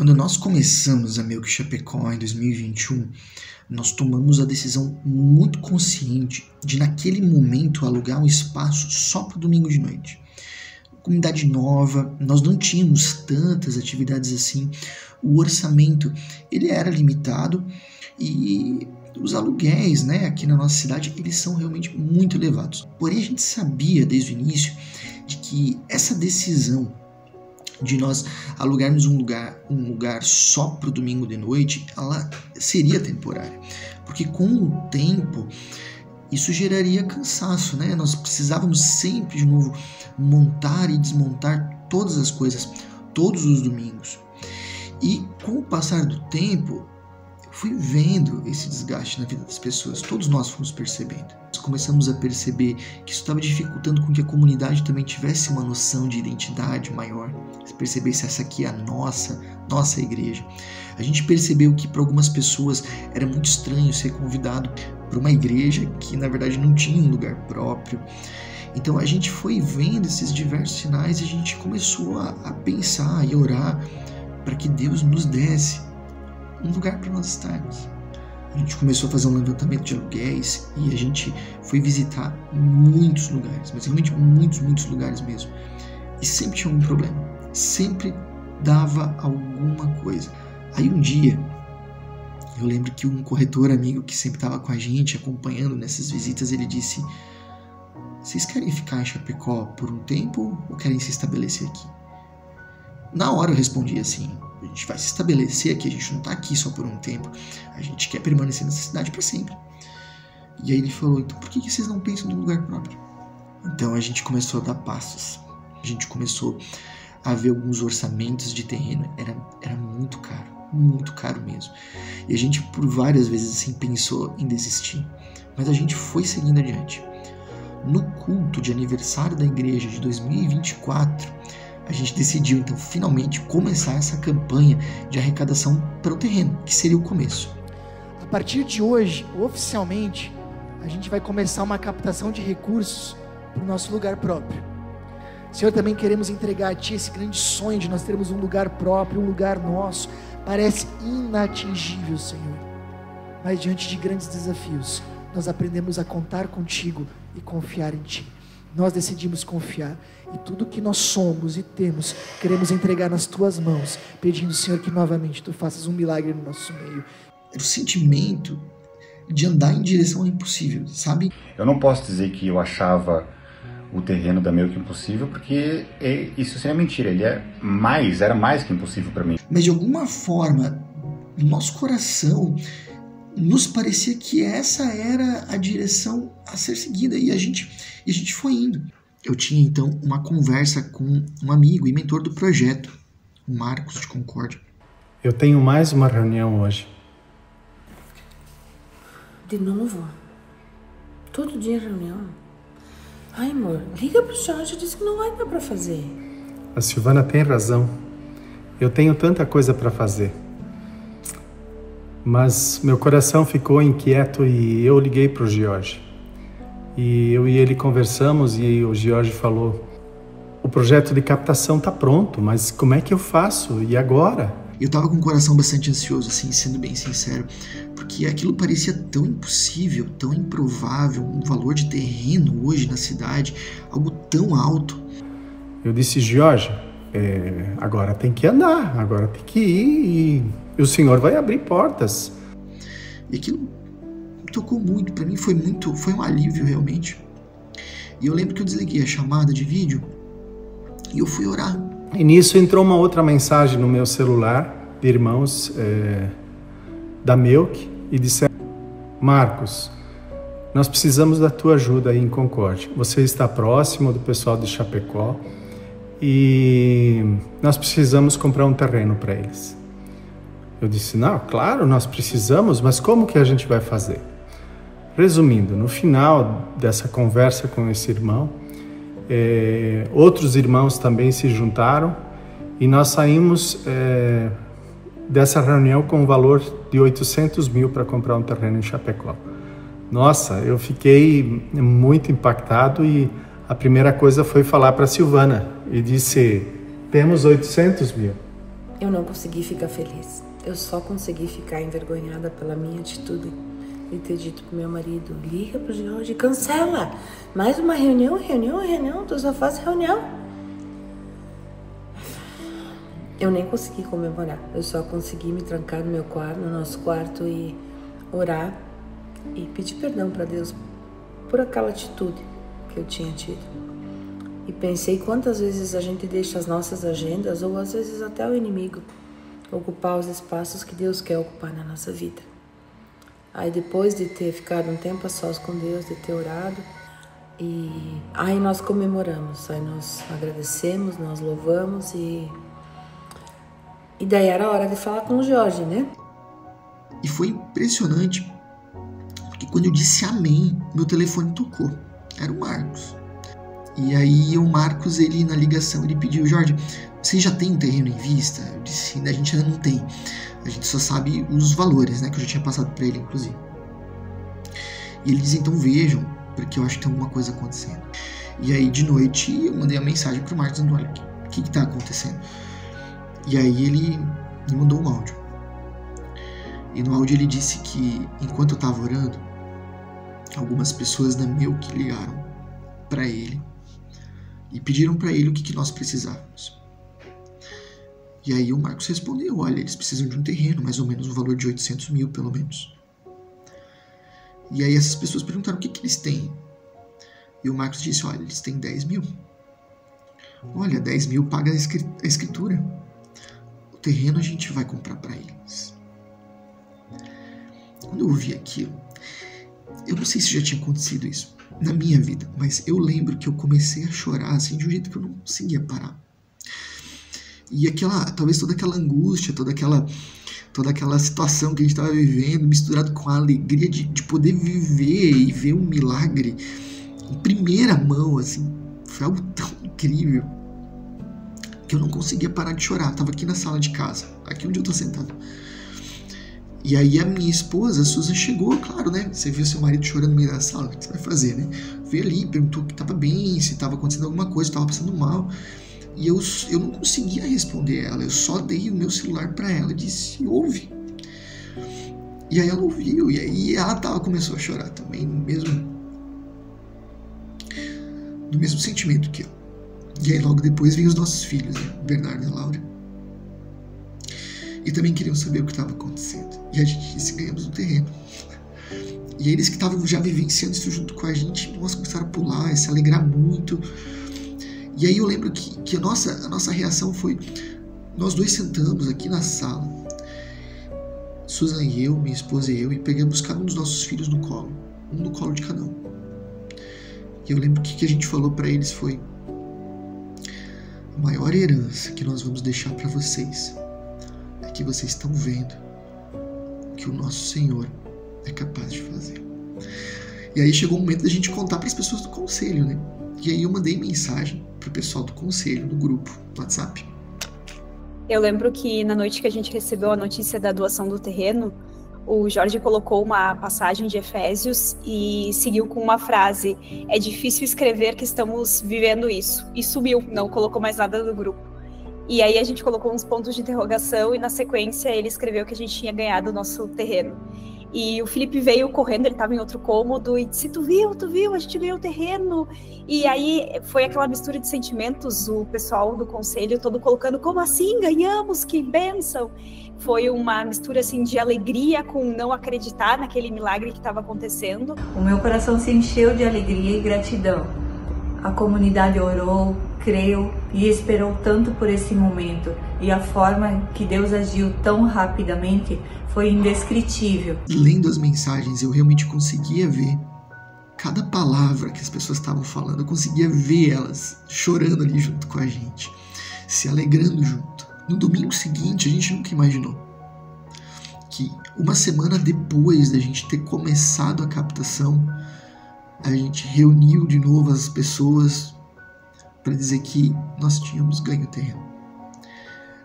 Quando nós começamos a Melk Chapecó em 2021, nós tomamos a decisão muito consciente de, naquele momento, alugar um espaço só para o domingo de noite. Comunidade nova, nós não tínhamos tantas atividades assim, o orçamento ele era limitado e os aluguéis, aqui na nossa cidade, eles são realmente muito elevados. Porém, a gente sabia desde o início de que essa decisão de nós alugarmos um lugar só para o domingo de noite, ela seria temporária, porque com o tempo isso geraria cansaço, Nós precisávamos sempre de novo montar e desmontar todas as coisas, todos os domingos. E com o passar do tempo, eu fui vendo esse desgaste na vida das pessoas, todos nós fomos percebendo. Nós começamos a perceber que isso estava dificultando com que a comunidade também tivesse uma noção de identidade maior, se percebesse essa aqui é a nossa igreja. A gente percebeu que para algumas pessoas era muito estranho ser convidado para uma igreja que na verdade não tinha um lugar próprio. Então a gente foi vendo esses diversos sinais e a gente começou a pensar e orar para que Deus nos desse um lugar para nós estarmos. A gente começou a fazer um levantamento de aluguéis e a gente foi visitar muitos lugares, mas realmente muitos lugares mesmo. E sempre tinha algum problema, sempre dava alguma coisa. Aí um dia, eu lembro que um corretor amigo que sempre estava com a gente, acompanhando nessas visitas, ele disse: vocês querem ficar em Chapecó por um tempo ou querem se estabelecer aqui? Na hora eu respondi assim: a gente vai se estabelecer aqui, a gente não está aqui só por um tempo, a gente quer permanecer nessa cidade para sempre. E aí ele falou: então por que vocês não pensam num lugar próprio? Então a gente começou a dar passos, a gente começou a ver alguns orçamentos de terreno, era muito caro mesmo. E a gente por várias vezes assim pensou em desistir, mas a gente foi seguindo adiante. No culto de aniversário da igreja de 2024, a gente decidiu então finalmente começar essa campanha de arrecadação para o terreno, que seria o começo. A partir de hoje, oficialmente, a gente vai começar uma captação de recursos para o nosso lugar próprio. Senhor, também queremos entregar a Ti esse grande sonho de nós termos um lugar próprio, um lugar nosso. Parece inatingível, Senhor, mas diante de grandes desafios, nós aprendemos a contar contigo e confiar em Ti. Nós decidimos confiar e tudo que nós somos e temos, queremos entregar nas Tuas mãos, pedindo, Senhor, que novamente Tu faças um milagre no nosso meio. Era o sentimento de andar em direção ao impossível, sabe? Eu não posso dizer que eu achava o terreno da Melk impossível, porque isso seria mentira, era mais que impossível para mim. Mas de alguma forma, no nosso coração, nos parecia que essa era a direção a ser seguida e a gente foi indo. Eu tinha então uma conversa com um amigo e mentor do projeto, o Marcos de Concórdia. Eu tenho mais uma reunião hoje. De novo? Todo dia reunião? Ai, amor, liga pro Jorge, diz que não vai dar pra fazer. A Silvana tem razão. Eu tenho tanta coisa para fazer. Mas meu coração ficou inquieto e eu liguei pro Jorge. E eu e ele conversamos e o Jorge falou: o projeto de captação tá pronto, mas como é que eu faço? E agora? Eu tava com o coração bastante ansioso, assim, sendo bem sincero, porque aquilo parecia tão impossível, tão improvável, um valor de terreno hoje na cidade, algo tão alto. Eu disse: Jorge, agora tem que andar, agora tem que ir e o Senhor vai abrir portas. E aquilo me tocou muito, pra mim foi um alívio realmente. E eu lembro que eu desliguei a chamada de vídeo e eu fui orar. E nisso entrou uma outra mensagem no meu celular, de irmãos da Melk, e disseram: Marcos, nós precisamos da tua ajuda aí em Concórdia. Você está próximo do pessoal de Chapecó e nós precisamos comprar um terreno para eles. Eu disse: não, claro, nós precisamos, mas como que a gente vai fazer? Resumindo, no final dessa conversa com esse irmão, outros irmãos também se juntaram e nós saímos dessa reunião com um valor de 800 mil para comprar um terreno em Chapecó. Nossa, eu fiquei muito impactado e a primeira coisa foi falar para a Silvana e disse: temos 800 mil. eu não consegui ficar feliz. Eu só consegui ficar envergonhada pela minha atitude de ter dito pro meu marido: liga pro Jorge, cancela. Mais uma reunião, tu só faz reunião. Eu nem consegui comemorar. Eu só consegui me trancar no nosso quarto e orar e pedir perdão para Deus por aquela atitude que eu tinha tido. E pensei quantas vezes a gente deixa as nossas agendas, ou às vezes até o inimigo, ocupar os espaços que Deus quer ocupar na nossa vida. Aí depois de ter ficado um tempo a sós com Deus, de ter orado, e aí nós comemoramos, aí nós agradecemos, nós louvamos e daí era a hora de falar com o Jorge, né? E foi impressionante, porque quando eu disse amém, meu telefone tocou. Era o Marcos. E aí o Marcos, ele na ligação, ele pediu: Jorge, você já tem um terreno em vista? Eu disse: a gente ainda não tem. A gente só sabe os valores, né? Que eu já tinha passado para ele, inclusive. E ele diz: então vejam, porque eu acho que tem alguma coisa acontecendo. E aí de noite eu mandei uma mensagem pro Marcos dizendo: olha, o que tá acontecendo? E aí ele me mandou um áudio. E no áudio ele disse que enquanto eu tava orando, algumas pessoas da Melk ligaram para ele e pediram para ele o que nós precisávamos. E aí o Marcos respondeu: olha, eles precisam de um terreno, mais ou menos um valor de 800 mil, pelo menos. E aí essas pessoas perguntaram o que eles têm. E o Marcos disse: olha, eles têm 10 mil. Olha, 10 mil paga a escritura. O terreno a gente vai comprar para eles. Quando eu ouvi aquilo, eu não sei se já tinha acontecido isso na minha vida, mas eu lembro que eu comecei a chorar assim de um jeito que eu não conseguia parar. E talvez toda aquela angústia, toda aquela situação que a gente estava vivendo, misturado com a alegria de poder viver e ver um milagre em primeira mão, assim, foi algo tão incrível que eu não conseguia parar de chorar. Eu estava aqui na sala de casa, aqui onde eu estou sentado. E aí a minha esposa, a Susan, chegou, claro, né? Você viu seu marido chorando no meio da sala, o que você vai fazer, né? Veio ali, perguntou que estava bem, se estava acontecendo alguma coisa, estava passando mal. E eu não conseguia responder ela, eu só dei o meu celular para ela e disse: ouve. E aí ela ouviu, e aí ela começou a chorar também, no mesmo sentimento que eu. E aí logo depois veio os nossos filhos, né? Bernardo e Laura. E também queriam saber o que estava acontecendo. E a gente disse: ganhamos um terreno. E eles que estavam já vivenciando isso junto com a gente, nós começaram a pular, a se alegrar muito. E aí eu lembro que a nossa reação foi: nós dois sentamos aqui na sala, Susan e eu, minha esposa e eu, e pegamos cada um dos nossos filhos no colo, um no colo de cada um. E eu lembro que o que a gente falou para eles foi: a maior herança que nós vamos deixar para vocês é que vocês estão vendo o que o nosso Senhor é capaz de fazer. E aí chegou o momento da gente contar para as pessoas do conselho, né? E aí eu mandei mensagem pro pessoal do conselho, no grupo, no WhatsApp. Eu lembro que na noite que a gente recebeu a notícia da doação do terreno, o Jorge colocou uma passagem de Efésios e seguiu com uma frase: é difícil escrever que estamos vivendo isso. E sumiu, não colocou mais nada no grupo. E aí a gente colocou uns pontos de interrogação e na sequência ele escreveu que a gente tinha ganhado o nosso terreno. E o Felipe veio correndo, ele estava em outro cômodo e disse: tu viu, a gente ganhou o terreno. E aí foi aquela mistura de sentimentos, o pessoal do conselho todo colocando: como assim, ganhamos, que bênção. Foi uma mistura assim de alegria com não acreditar naquele milagre que estava acontecendo. O meu coração se encheu de alegria e gratidão. A comunidade orou, creu e esperou tanto por esse momento. E a forma que Deus agiu tão rapidamente foi indescritível. Lendo as mensagens, eu realmente conseguia ver cada palavra que as pessoas estavam falando. Eu conseguia ver elas chorando ali junto com a gente, se alegrando junto. No domingo seguinte, a gente nunca imaginou que uma semana depois da gente ter começado a captação, a gente reuniu de novo as pessoas para dizer que nós tínhamos ganho o terreno.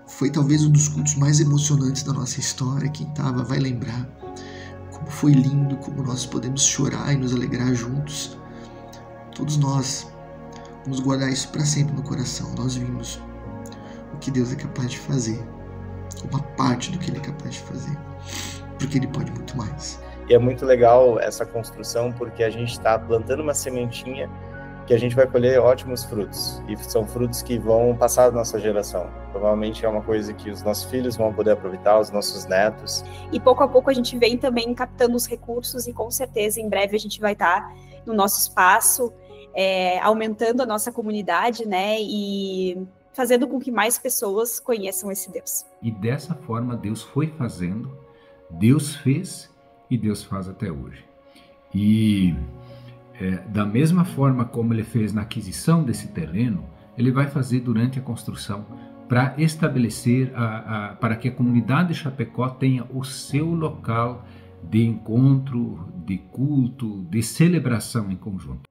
Foi talvez um dos cultos mais emocionantes da nossa história. Quem estava vai lembrar como foi lindo, como nós podemos chorar e nos alegrar juntos. Todos nós vamos guardar isso para sempre no coração. Nós vimos o que Deus é capaz de fazer uma parte do que Ele é capaz de fazer, porque Ele pode muito mais. E é muito legal essa construção, porque a gente está plantando uma sementinha que a gente vai colher ótimos frutos, e são frutos que vão passar da nossa geração. Provavelmente é uma coisa que os nossos filhos vão poder aproveitar, os nossos netos. E pouco a pouco a gente vem também captando os recursos, e com certeza em breve a gente vai estar no nosso espaço, aumentando a nossa comunidade, né, e fazendo com que mais pessoas conheçam esse Deus. E dessa forma Deus foi fazendo, Deus fez e Deus faz até hoje. E da mesma forma como Ele fez na aquisição desse terreno, Ele vai fazer durante a construção, para estabelecer, para que a comunidade de Chapecó tenha o seu local de encontro, de culto, de celebração em conjunto.